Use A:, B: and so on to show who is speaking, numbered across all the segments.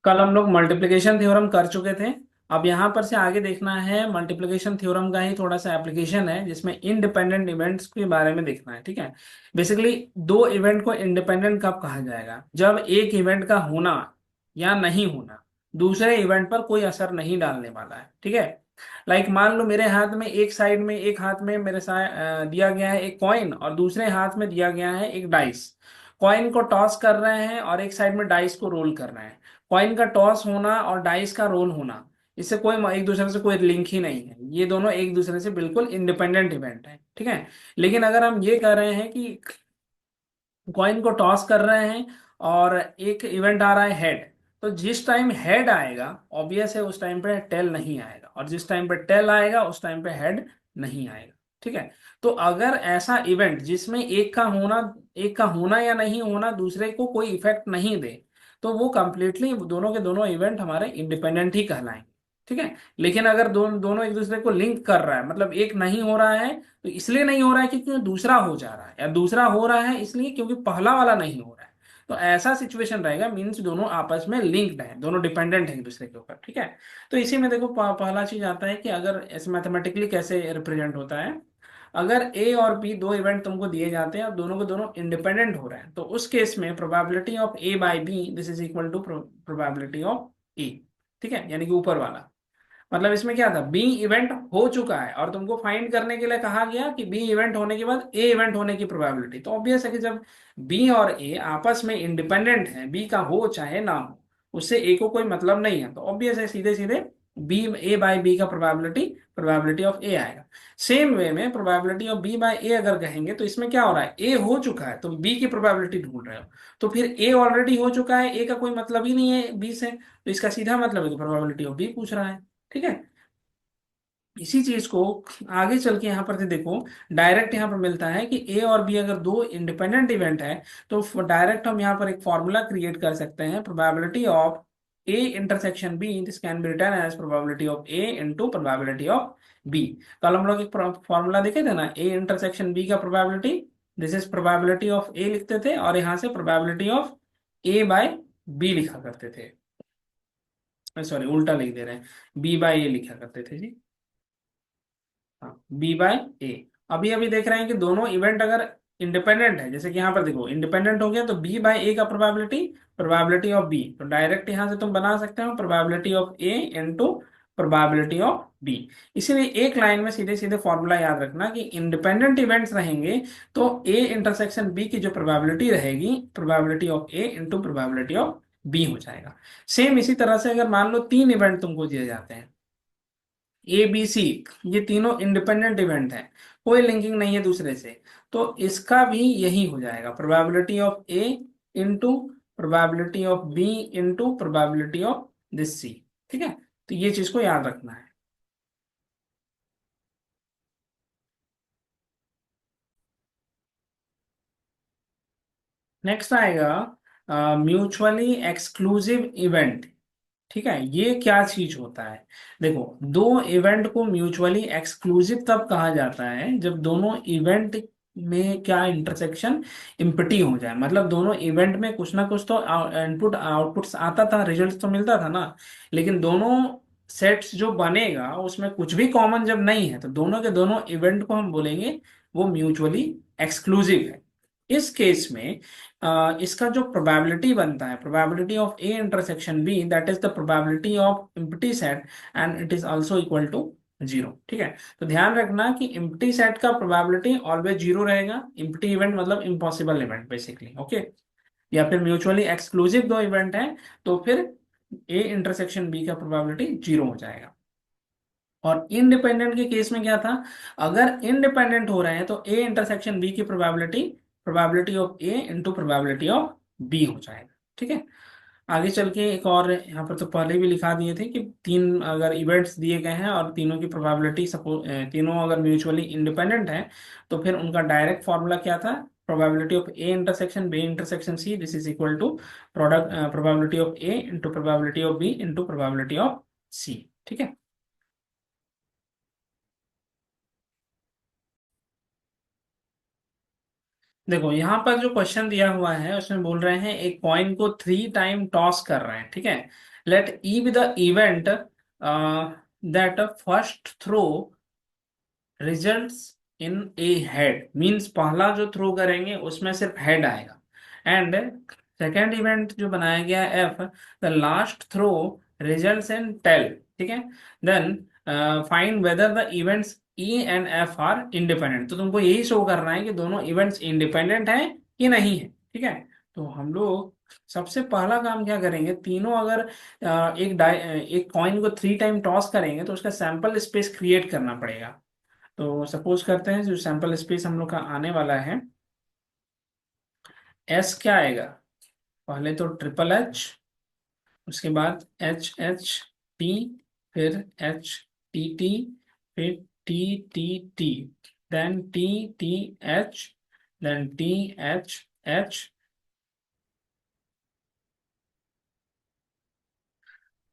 A: कल हम लोग मल्टीप्लिकेशन थ्योरम कर चुके थे। अब यहाँ पर से आगे देखना है मल्टीप्लिकेशन थ्योरम का ही थोड़ा सा एप्लीकेशन है, जिसमें इंडिपेंडेंट इवेंट्स के बारे में देखना है। ठीक है। बेसिकली दो इवेंट को इंडिपेंडेंट कब कहा जाएगा? जब एक इवेंट का होना या नहीं होना दूसरे इवेंट पर कोई असर नहीं डालने वाला है। ठीक है। लाइक मान लो मेरे हाथ में एक साइड में, एक हाथ में मेरे साथ दिया गया है एक कॉइन और दूसरे हाथ में दिया गया है एक डाइस। कॉइन को टॉस कर रहे हैं और एक साइड में डाइस को रोल कर रहे हैं। कॉइन का टॉस होना और डाइस का रोल होना, इससे कोई एक दूसरे से कोई लिंक ही नहीं है। ये दोनों एक दूसरे से बिल्कुल इंडिपेंडेंट इवेंट है। ठीक है। लेकिन अगर हम ये कह रहे हैं कि कॉइन को टॉस कर रहे हैं और एक इवेंट आ रहा है हेड, तो जिस टाइम हेड आएगा ऑब्वियस है उस टाइम पे टेल नहीं आएगा, और जिस टाइम पे टेल आएगा उस टाइम पे हेड नहीं आएगा। ठीक है। तो अगर ऐसा इवेंट जिसमें एक का होना या नहीं होना दूसरे को कोई इफेक्ट नहीं दे, तो वो कंप्लीटली दोनों के दोनों इवेंट हमारे इंडिपेंडेंट ही कहलाएंगे। ठीक है। लेकिन अगर दोनों एक दूसरे को लिंक कर रहा है, मतलब एक नहीं हो रहा है तो इसलिए नहीं हो रहा है क्योंकि दूसरा हो जा रहा है, या दूसरा हो रहा है इसलिए क्योंकि पहला वाला नहीं हो रहा है, तो ऐसा सिचुएशन रहेगा, मीन्स दोनों आपस में लिंक्ड हैं, दोनों डिपेंडेंट हैं एक दूसरे के ऊपर। ठीक है। तो इसी में देखो पहला चीज आता है कि अगर ऐसे मैथमेटिकली कैसे रिप्रेजेंट होता है। अगर ए और बी दो इवेंट तुमको दिए जाते हैं और दोनों के दोनों इंडिपेंडेंट हो रहे हैं, तो उस केस में probability of A by B this is equal to probability of A. ठीक है। यानी कि ऊपर वाला, मतलब इसमें क्या था, बी इवेंट हो चुका है और तुमको फाइंड करने के लिए कहा गया कि बी इवेंट होने के बाद ए इवेंट होने की प्रोबेबिलिटी। तो ऑब्वियस है कि जब बी और ए आपस में इंडिपेंडेंट है, बी का हो चाहे ना हो, उससे ए को कोई मतलब नहीं है, तो ऑब्वियस है सीधे सीधे बी ए बाई बी का प्रोबेबिलिटी प्रोबेबिलिटी ऑफ ए आएगा। सेम वे में प्रोबेबिलिटी ऑफ बी बाई ए अगर कहेंगे तो इसमें क्या हो रहा है, ए हो चुका है, तुम बी की प्रोबेबिलिटी ढूंढ रहे हो, तो फिर ए ऑलरेडी हो चुका है, ए का कोई मतलब ही नहीं है बी से, तो इसका सीधा मतलब है कि प्रोबेबिलिटी ऑफ बी पूछ रहा है। ठीक है। इसी चीज को आगे चल के यहाँ पर से देखो, डायरेक्ट यहाँ पर मिलता है कि ए और बी अगर दो इंडिपेंडेंट इवेंट है, तो डायरेक्ट हम यहाँ पर एक फॉर्मूला क्रिएट कर सकते हैं, probability of A intersection B, this can be written as probability of A into probability of B. कल हम लोग एक फॉर्मूला देखे थे ना, ए इंटरसेक्शन बी का probability, this is probability of A लिखते थे और यहाँ से probability of A by B लिखा करते थे। सॉरी, उल्टा लिख दे रहे हैं, बी बाय ए लिखा करते थे जी। हाँ, बी बाय ए। अभी अभी देख रहे हैं कि दोनों इवेंट अगर इंडिपेंडेंट है, जैसे कि यहाँ पर देखो इंडिपेंडेंट हो गया, तो बी बाय ए का प्रोबेबिलिटी प्रोबेबिलिटी ऑफ बी, तो डायरेक्ट यहाँ से तुम बना सकते हो probability of A into probability of B. इसीलिए एक लाइन में सीधे सीधे फॉर्मूला याद रखना कि इंडिपेंडेंट इवेंट्स रहेंगे तो ए इंटरसेक्शन बी की जो प्रोबेबिलिटी रहेगी probability of A into probability of B हो जाएगा। सेम इसी तरह से अगर मान लो तीन इवेंट तुमको दिए जाते हैं ए बी सी, ये तीनों इंडिपेंडेंट इवेंट हैं, कोई लिंकिंग नहीं है दूसरे से, तो इसका भी यही हो जाएगा probability of A into probability of B into probability of this C. ठीक है। तो ये चीज को याद रखना है। नेक्स्ट आएगा म्यूचुअली एक्सक्लूसिव इवेंट। ठीक है। ये क्या चीज होता है? देखो, दो इवेंट को म्यूचुअली एक्सक्लूसिव तब कहा जाता है जब दोनों इवेंट में क्या इंटरसेक्शन इम्पटी हो जाए, मतलब दोनों इवेंट में कुछ ना कुछ तो इनपुट आउटपुट्स आता था, रिजल्ट तो मिलता था ना, लेकिन दोनों सेट्स जो बनेगा उसमें कुछ भी कॉमन जब नहीं है, तो दोनों के दोनों इवेंट को हम बोलेंगे वो म्यूचुअली एक्सक्लूसिव है। इस केस में इसका जो प्रोबेबिलिटी बनता है, probability of A intersection B, that is the probability of empty set and it is also equal to zero. ठीक है। तो ध्यान रखना कि इम्प्टी सेट का प्रोबेबिलिटी ऑलवेज जीरो रहेगा, इम्प्टी इवेंट मतलब इम्पॉसिबल इवेंट बेसिकली। ओके। या फिर म्यूचुअली एक्सक्लूसिव दो इवेंट है तो फिर ए इंटरसेक्शन बी का प्रोबेबिलिटी जीरो हो जाएगा। और इंडिपेंडेंट के केस में क्या था, अगर इंडिपेंडेंट हो रहे हैं तो ए इंटरसेक्शन बी की probability probability of A into probability of B हो जाएगा। ठीक है। आगे चल के एक और यहाँ पर तो पहले भी लिखा दिए थे कि तीन अगर इवेंट्स दिए गए हैं और तीनों की प्रोबेबिलिटी सपोज तीनों अगर म्यूचुअली इंडिपेंडेंट हैं, तो फिर उनका डायरेक्ट फॉर्मूला क्या था, probability of A intersection B intersection C, this is equal to product probability of A into probability of B into probability of C. ठीक है। देखो यहाँ पर जो क्वेश्चन दिया हुआ है उसमें बोल रहे हैं एक कॉइन को 3 टाइम टॉस कर रहे हैं, ठीक है। Let E be the event that first throw results in a head, means पहला जो थ्रो करेंगे उसमें सिर्फ हेड आएगा। एंड सेकेंड इवेंट जो बनाया गया है F, the last throw results in tail, ठीक है। Then find whether the events E and F are independent. तो तुमको यही शो करना है कि दोनों इवेंट्स इंडिपेंडेंट हैं कि नहीं है, ठीक है। तो हम लोग सबसे पहला काम क्या करेंगे, तीनों अगर एक कॉइन को 3 टाइम टॉस करेंगे तो उसका सैंपल स्पेस क्रिएट करना पड़ेगा। तो सपोज करते हैं जो सैंपल स्पेस हम लोग का आने वाला है, एस क्या आएगा, पहले तो ट्रिपल एच, उसके बाद एच एच टी, फिर एच टी टी, फिर T T T, then T T H, then T H H,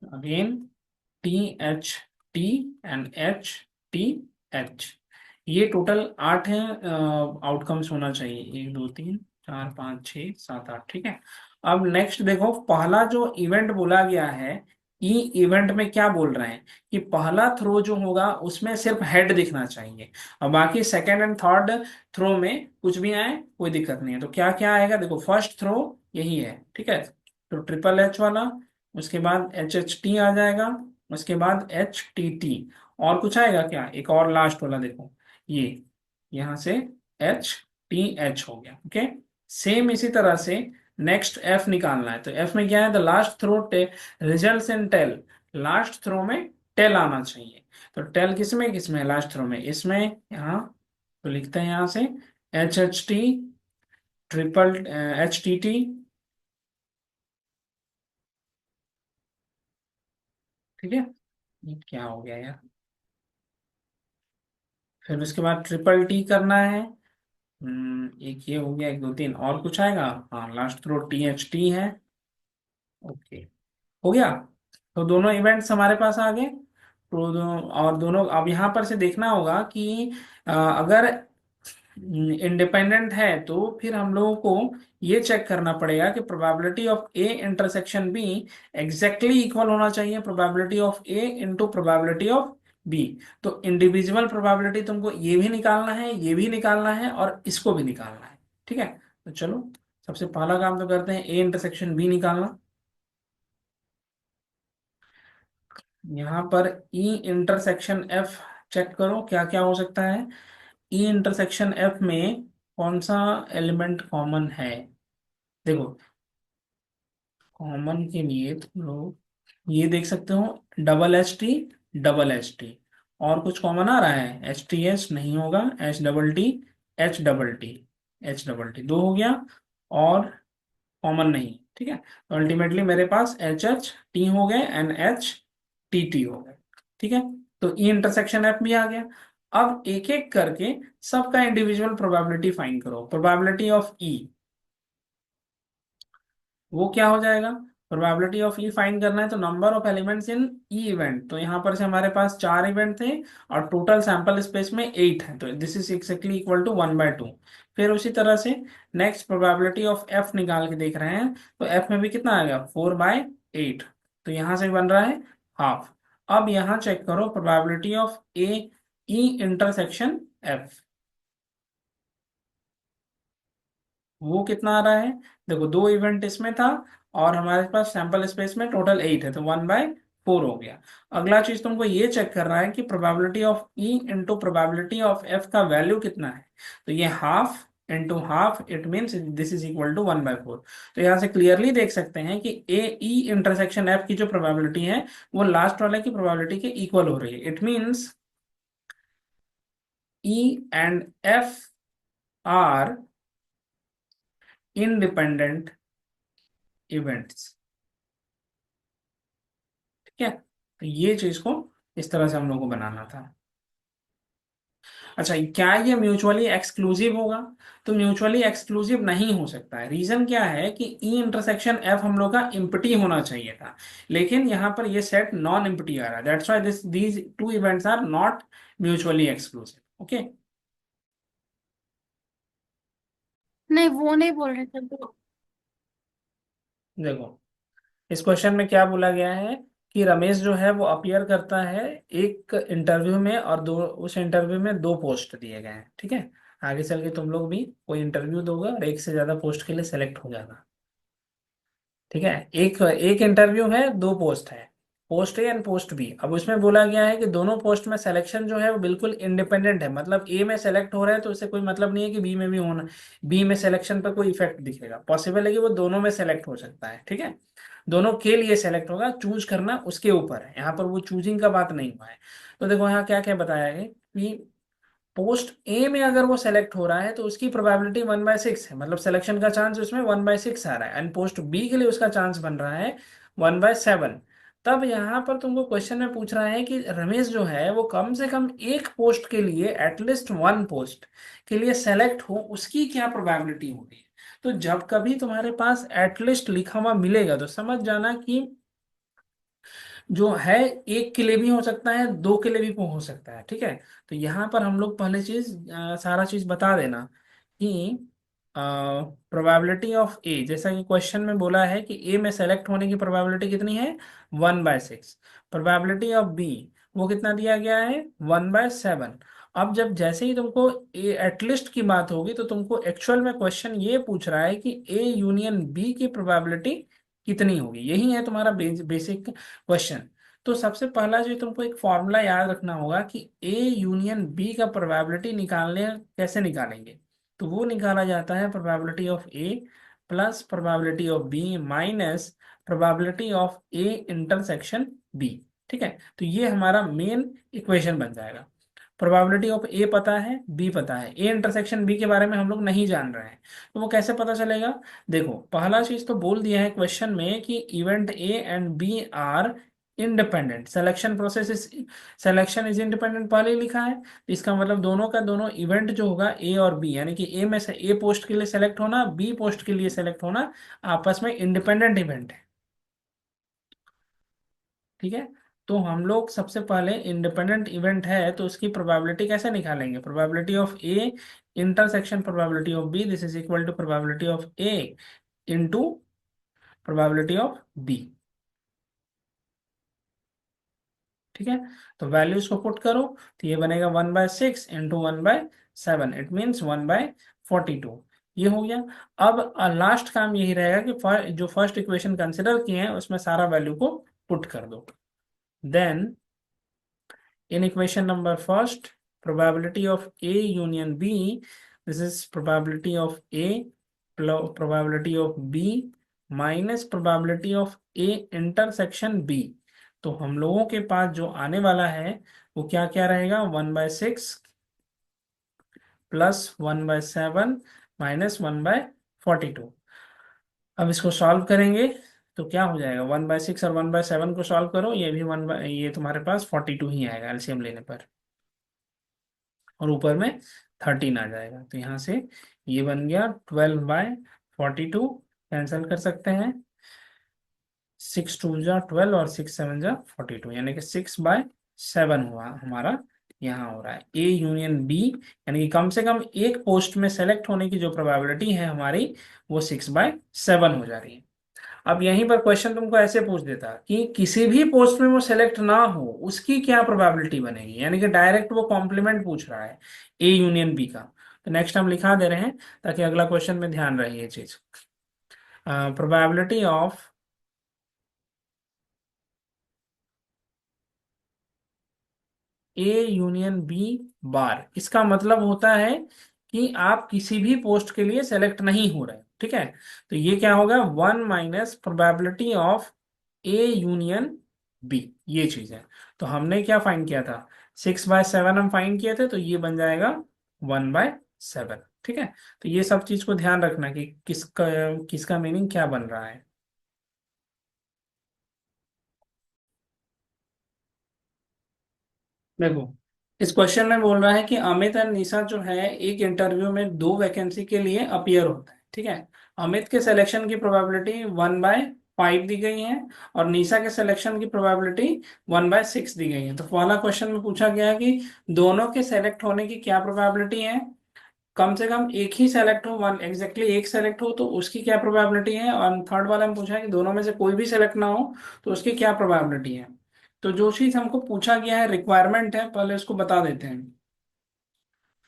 A: again T H T and H T H. ये टोटल 8 है, आउटकम्स होना चाहिए, 1 2 3 4 5 6 7 8, ठीक है। अब नेक्स्ट देखो, पहला जो इवेंट बोला गया है, ई इवेंट में क्या बोल रहे हैं कि पहला थ्रो जो होगा उसमें सिर्फ हेड दिखना चाहिए, और बाकी सेकंड एंड थर्ड थ्रो में कुछ भी आए कोई दिक्कत नहीं है। तो क्या क्या आएगा, देखो फर्स्ट थ्रो यही है, ठीक है, तो ट्रिपल एच वाला, उसके बाद एच एच टी आ जाएगा, उसके बाद एच टी टी, और कुछ आएगा क्या, एक और लास्ट वाला देखो, ये यहां से एच टी एच हो गया, ओके। सेम इसी तरह से नेक्स्ट एफ निकालना है, तो एफ में क्या है, the last throw results in tail, last throw में टेल आना चाहिए। तो टेल किसमें किसमें, लास्ट थ्रो में, इसमें, यहाँ, तो लिखते हैं यहाँ से H H T, triple H T T, ठीक है। ये क्या हो गया यार, फिर उसके बाद ट्रिपल टी करना है। एक ये हो गया, 1 2 3, और कुछ आएगा, हाँ last throw T H T है, ओके, हो गया। तो दोनों इवेंट्स हमारे पास आ गए। तो और दोनों, अब यहाँ पर से देखना होगा कि अगर इंडिपेंडेंट है तो फिर हम लोगों को ये चेक करना पड़ेगा कि probability of A intersection B exactly equal होना चाहिए probability of A into probability of B. तो इंडिविजुअल प्रोबेबिलिटी तुमको ये भी निकालना है, ये भी निकालना है, और इसको भी निकालना है, ठीक है। तो चलो सबसे पहला काम तो करते हैं, ए इंटरसेक्शन बी निकालना। यहाँ पर ई इंटरसेक्शन एफ चेक करो क्या क्या हो सकता है। ई इंटरसेक्शन एफ में कौन सा एलिमेंट कॉमन है, देखो कॉमन के लिए तुम लोग ये देख सकते हो, double H T, double H T, और कुछ कॉमन आ रहा है, एच टी एच नहीं होगा, H double T, H double T, H double T, दो हो गया, और कॉमन नहीं, ठीक है। तो अल्टीमेटली मेरे पास एच एच टी हो गए एंड एच टी टी हो गए, ठीक है। तो ई इंटरसेक्शन एफ भी आ गया। अब एक एक करके सबका इंडिविजुअल प्रोबेबिलिटी फाइंड करो। प्रोबेबिलिटी ऑफ ई, वो क्या हो जाएगा, प्रोबेबिलिटी ऑफ ई फाइंड करना है तो number of elements in E event, तो यहाँ पर से हमारे पास 4 इवेंट थे और टोटल सैंपल स्पेस में 8 है, तो this is exactly equal to 1/2। फिर उसी तरह से नेक्स्ट प्रोबेबिलिटी ऑफ एफ निकाल के देख रहे हैं, तो एफ में भी कितना आ गया, 4/8, तो यहाँ से बन रहा है हाफ। अब यहाँ चेक करो probability of A E intersection F, वो कितना आ रहा है, देखो दो इवेंट इसमें था और हमारे पास सैंपल स्पेस में टोटल 8 है, तो 1/4 हो गया। अगला चीज तुमको ये चेक करना है कि probability of E into probability of F का वैल्यू कितना है, तो ये half into half, it means this is equal to 1/4। तो यहाँ से क्लियरली देख सकते हैं कि ए ई इंटरसेक्शन एफ की जो प्रोबेबिलिटी है वो लास्ट वाले की प्रोबेबिलिटी के इक्वल हो रही है। It means E and F are independent events, ठीक है। तो ये चीज को इस तरह से हम लोग को बनाना था। अच्छा, क्या ये म्यूचुअली एक्सक्लूसिव होगा, तो म्यूचुअली एक्सक्लूसिव नहीं हो सकता है। रीजन क्या है कि ई इंटरसेक्शन एफ हम लोग का इम्पटी होना चाहिए था, लेकिन यहाँ पर ये सेट नॉन इम्पटी आ रहा है, that's why this these two events are not mutually exclusive, okay.
B: नहीं, वो नहीं बोल रहे थे वो।
A: देखो, इस क्वेश्चन में क्या बोला गया है कि रमेश जो है वो अपीयर करता है एक इंटरव्यू में, और दो, उस इंटरव्यू में दो पोस्ट दिए गए हैं, ठीक है। आगे चल के तुम लोग भी कोई इंटरव्यू दोगे और एक से ज्यादा पोस्ट के लिए सेलेक्ट हो जाना, ठीक है। एक एक इंटरव्यू है, दो पोस्ट है, post A and post B. अब उसमें बोला गया है कि दोनों पोस्ट में सिलेक्शन जो है वो बिल्कुल इंडिपेंडेंट है, मतलब ए में सेलेक्ट हो रहा है तो उससे कोई मतलब नहीं है कि बी में भी होना, बी में सिलेक्शन पर कोई इफेक्ट दिखेगा। पॉसिबल है कि वो दोनों में सेलेक्ट हो सकता है, ठीक है। दोनों के लिए सेलेक्ट होगा, चूज करना उसके ऊपर है, यहाँ पर वो चूजिंग का बात नहीं हुआ है। तो देखो यहाँ क्या क्या बताया है कि पोस्ट ए में अगर वो सेलेक्ट हो रहा है तो उसकी प्रोबेबिलिटी 1/6 है, मतलब सिलेक्शन का चांस उसमें 1/6 आ रहा है, एंड पोस्ट बी के लिए उसका चांस बन रहा है 1/7। तब यहाँ पर तुमको क्वेश्चन में पूछ रहा है कि रमेश जो है वो कम से कम एक पोस्ट के लिए, एटलीस्ट वन पोस्ट के लिए सेलेक्ट हो, उसकी क्या प्रोबेबिलिटी होगी। तो जब कभी तुम्हारे पास एटलीस्ट लिखा हुआ मिलेगा तो समझ जाना कि जो है एक के लिए भी हो सकता है, दो के लिए भी हो सकता है, ठीक है। तो यहाँ पर हम लोग पहले सारा चीज बता देना कि प्रोबेबिलिटी ऑफ ए, जैसा कि क्वेश्चन में बोला है कि ए में सेलेक्ट होने की प्रोबेबिलिटी कितनी है, 1/6। प्रोबेबिलिटी ऑफ बी वो कितना दिया गया है, 1/7। अब जब जैसे ही तुमको ए एटलिस्ट की बात होगी तो तुमको एक्चुअल में क्वेश्चन ये पूछ रहा है कि ए यूनियन बी की प्रोबेबिलिटी कितनी होगी, यही है तुम्हारा बेसिक क्वेश्चन। तो सबसे पहला जो तुमको एक फॉर्मूला याद रखना होगा कि ए यूनियन बी का प्रोबेबिलिटी निकालने कैसे निकालेंगे। तो वो निकाला जाता है probability of A plus probability of B minus probability of A intersection B, ठीक है। तो ये हमारा मेन इक्वेशन बन जाएगा। प्रोबेबिलिटी ऑफ ए पता है, बी पता है, ए इंटरसेक्शन बी के बारे में हम लोग नहीं जान रहे हैं, तो वो कैसे पता चलेगा। देखो पहला चीज तो बोल दिया है क्वेश्चन में कि event A and B are independent, selection is independent पहले ही लिखा है। तो इसका मतलब दोनों का दोनों इवेंट जो होगा ए और बी, यानी कि ए में से ए पोस्ट के लिए सेलेक्ट होना, बी पोस्ट के लिए सेलेक्ट होना, आपस में इंडिपेंडेंट इवेंट है, ठीक है। तो हम लोग सबसे पहले इंडिपेंडेंट इवेंट है तो उसकी प्रोबेबिलिटी कैसे निकालेंगे, probability of A intersection probability of B, this is equal to probability of A into probability of B, ठीक है। तो वैल्यूज को पुट करो, तो ये बनेगा 1/6 इंटू 1/7, इट मीन्स 1/42, ये हो गया। अब लास्ट काम यही रहेगा कि जो फर्स्ट इक्वेशन कंसिडर किए हैं उसमें सारा वैल्यू को पुट कर दो। Then in equation number first, probability of A union B, this is probability of A plus probability of B minus probability of A intersection B। तो हम लोगों के पास जो आने वाला है वो क्या क्या रहेगा, 1/6 प्लस 1/7 माइनस 1/42। अब इसको सॉल्व करेंगे तो क्या हो जाएगा, 1/6 और 1/7 को सॉल्व करो, ये भी ये तुम्हारे पास 42 ही आएगा एलसीएम लेने पर, और ऊपर में 13 आ जाएगा। तो यहाँ से ये बन गया 12/42, कैंसिल कर सकते हैं, 6 2 जा 12 और 6 7 जा 42, यानी कि 6/7 हुआ हमारा, यहाँ हो रहा है ए यूनियन बी, यानी कि कम से कम एक पोस्ट में सेलेक्ट होने की जो प्रोबेबिलिटी है हमारी वो 6/7 हो जा रही है। अब यहीं पर क्वेश्चन तुमको ऐसे पूछ देता कि किसी भी पोस्ट में वो सेलेक्ट ना हो उसकी क्या प्रोबेबिलिटी बनेगी, यानी कि डायरेक्ट वो कॉम्प्लीमेंट पूछ रहा है ए यूनियन बी का। तो नेक्स्ट हम लिखा दे रहे हैं ताकि अगला क्वेश्चन में ध्यान रहे ये चीज। Probability of A union B bar, इसका मतलब होता है कि आप किसी भी पोस्ट के लिए सेलेक्ट नहीं हो रहे, ठीक है। तो ये क्या होगा, 1 - probability of A union B, ये चीज है। तो हमने क्या फाइंड किया था, 6/7 हम फाइंड किए थे, तो ये बन जाएगा 1/7, ठीक है। तो ये सब चीज को ध्यान रखना कि किसका किसका मीनिंग क्या बन रहा है। देखो इस क्वेश्चन में बोल रहा है कि अमित और निशा जो है एक इंटरव्यू में दो वैकेंसी के लिए अपीयर होता है, ठीक है। अमित के सिलेक्शन की प्रोबेबिलिटी 1/5 दी गई है और निशा के सिलेक्शन की प्रोबेबिलिटी 1/6 दी गई है। तो पहला क्वेश्चन में पूछा गया है कि दोनों के सेलेक्ट होने की क्या प्रोबेबिलिटी है, कम से कम एक ही सेलेक्ट हो, वन एग्जैक्टली एक सेलेक्ट हो तो उसकी क्या प्रोबेबिलिटी है, और थर्ड वाला में पूछा है कि दोनों में से कोई भी सेलेक्ट ना हो तो उसकी क्या प्रोबेबिलिटी है। तो जो चीज हमको पूछा गया है, रिक्वायरमेंट है, पहले उसको बता देते हैं।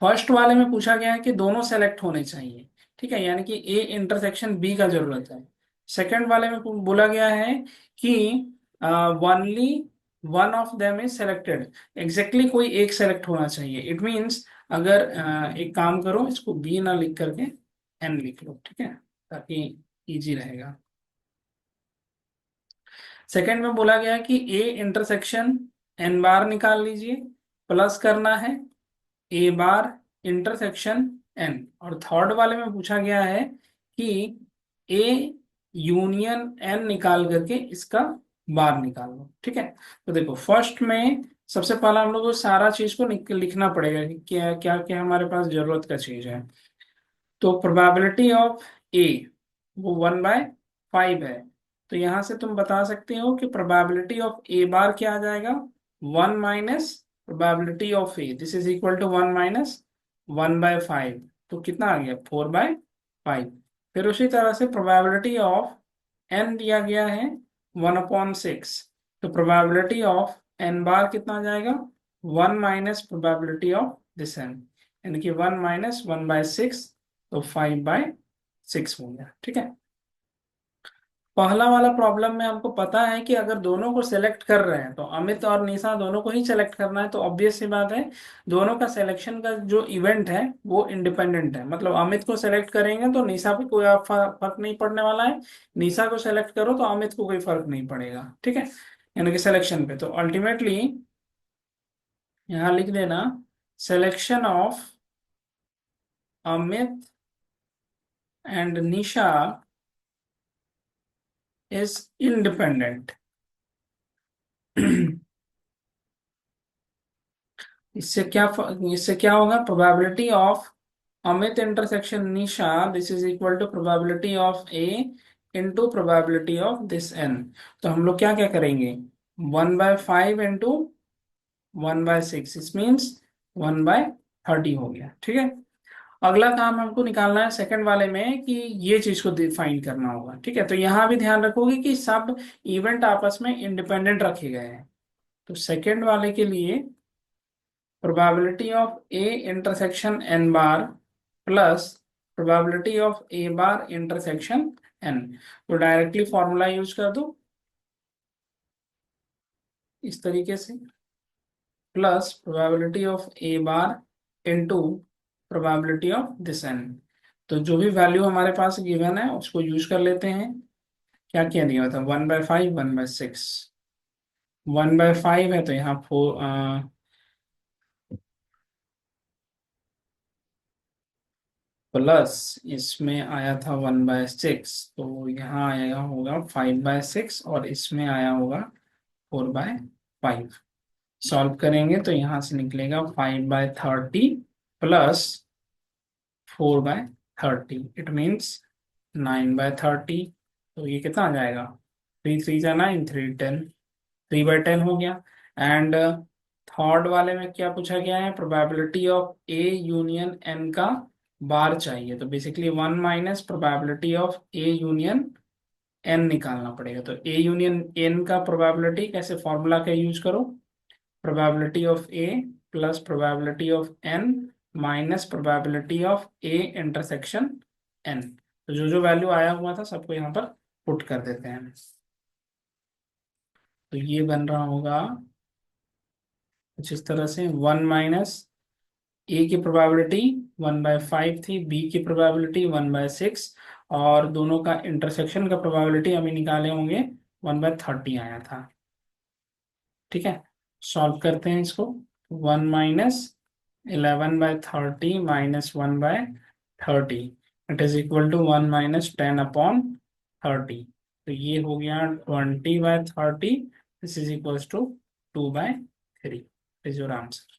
A: फर्स्ट वाले में पूछा गया है कि दोनों सेलेक्ट होने चाहिए, ठीक है, यानी कि ए इंटरसेक्शन बी का जरूरत है। सेकंड वाले में बोला गया है कि only one of them is selected, exactly कोई एक सेलेक्ट होना चाहिए। इट मींस अगर एक काम करो, इसको बी ना लिख करके एन लिख लो, ठीक है, ताकि इजी रहेगा। सेकंड में बोला गया है कि ए इंटरसेक्शन एन बार निकाल लीजिए, प्लस करना है ए बार इंटरसेक्शन एन। और थर्ड वाले में पूछा गया है कि ए यूनियन एन निकाल करके इसका बार निकाल लो, ठीक है। तो देखो फर्स्ट में सबसे पहला हम लोग को सारा चीज को लिखना पड़ेगा कि क्या क्या क्या हमारे पास जरूरत का चीज है। तो प्रोबेबिलिटी ऑफ ए वो 1/5 है। तो यहां से तुम बता सकते हो कि प्रोबेबिलिटी ऑफ ए बार क्या आ जाएगा, 1 - probability of A, this is equal to 1 - 1/5। तो कितना आ गया, 4/5। फिर उसी तरह से प्रोबेबिलिटी ऑफ एन दिया गया है 1/6। तो प्रोबेबिलिटी ऑफ एन बार कितना आ जाएगा, 1 - प्रोबेबिलिटी ऑफ दिस एन, यानी कि 1 - 1/6, तो 5/6 हो गया, ठीक है। पहला वाला प्रॉब्लम में हमको पता है कि अगर दोनों को सिलेक्ट कर रहे हैं तो अमित और निशा दोनों को ही सिलेक्ट करना है, तो ऑब्वियस सी बात है दोनों का सिलेक्शन का जो इवेंट है वो इंडिपेंडेंट है। मतलब अमित को सिलेक्ट करेंगे तो निशा पे कोई फर्क नहीं पड़ने वाला है, निशा को सिलेक्ट करो तो अमित को कोई फर्क नहीं पड़ेगा, ठीक है, यानी कि सिलेक्शन पे। तो अल्टीमेटली यहाँ लिख देना, selection of Amit and Nisha is independent. इससे क्या होगा, probability of Amit intersection Nisha, this is equal to probability of A into probability of this N. तो हम लोग क्या क्या करेंगे, 1/5 इंटू 1/6, इस मीन्स 1/30 हो गया, ठीक है। अगला काम हमको निकालना है सेकंड वाले में कि ये चीज को डिफाइन करना होगा, ठीक है। तो यहाँ भी ध्यान रखोगे कि सब इवेंट आपस में इंडिपेंडेंट रखे गए हैं। तो सेकंड वाले के लिए probability of A intersection N bar plus probability of A bar intersection N. तो डायरेक्टली फॉर्मूला यूज कर दो इस तरीके से, plus probability of A bar into probability of this N. तो जो भी वैल्यू हमारे पास गिवन है उसको यूज कर लेते हैं। क्या क्या दिया हुआ था, 1/5 1/6, 1/5 है तो यहाँ 4 प्लस इसमें आया था 1/6, तो यहाँ आएगा होगा 5/6, और इसमें आया होगा 4/5। सॉल्व करेंगे तो यहाँ से निकलेगा 5/30 प्लस 4/30, इट मीन्स 9/30। तो ये कितना आ जाएगा, 3 3 9, 3 10, 3/10 हो गया। एंड थर्ड वाले में क्या पूछा गया है, probability of A union N का बार चाहिए। तो basically 1 - probability of A union N निकालना पड़ेगा। तो ए यूनियन एन का प्रोबेबिलिटी कैसे, फॉर्मूला का यूज करो, probability of A plus probability of N minus probability of A intersection N. तो जो जो वैल्यू आया हुआ था सबको यहाँ पर पुट कर देते हैं। तो ये बन रहा होगा कुछ इस तरह से, 1 - ए की प्रोबेबिलिटी 1/5 थी, बी की प्रोबेबिलिटी 1/6, और दोनों का इंटरसेक्शन का प्रोबेबिलिटी अभी निकाले होंगे 1/30 आया था, ठीक है। सॉल्व करते हैं इसको, 1 - 11/30 - 1/30, इट इज इक्वल टू 1 - 10/30। तो ये हो गया 20/30, this is equal to 2/3, is your answer.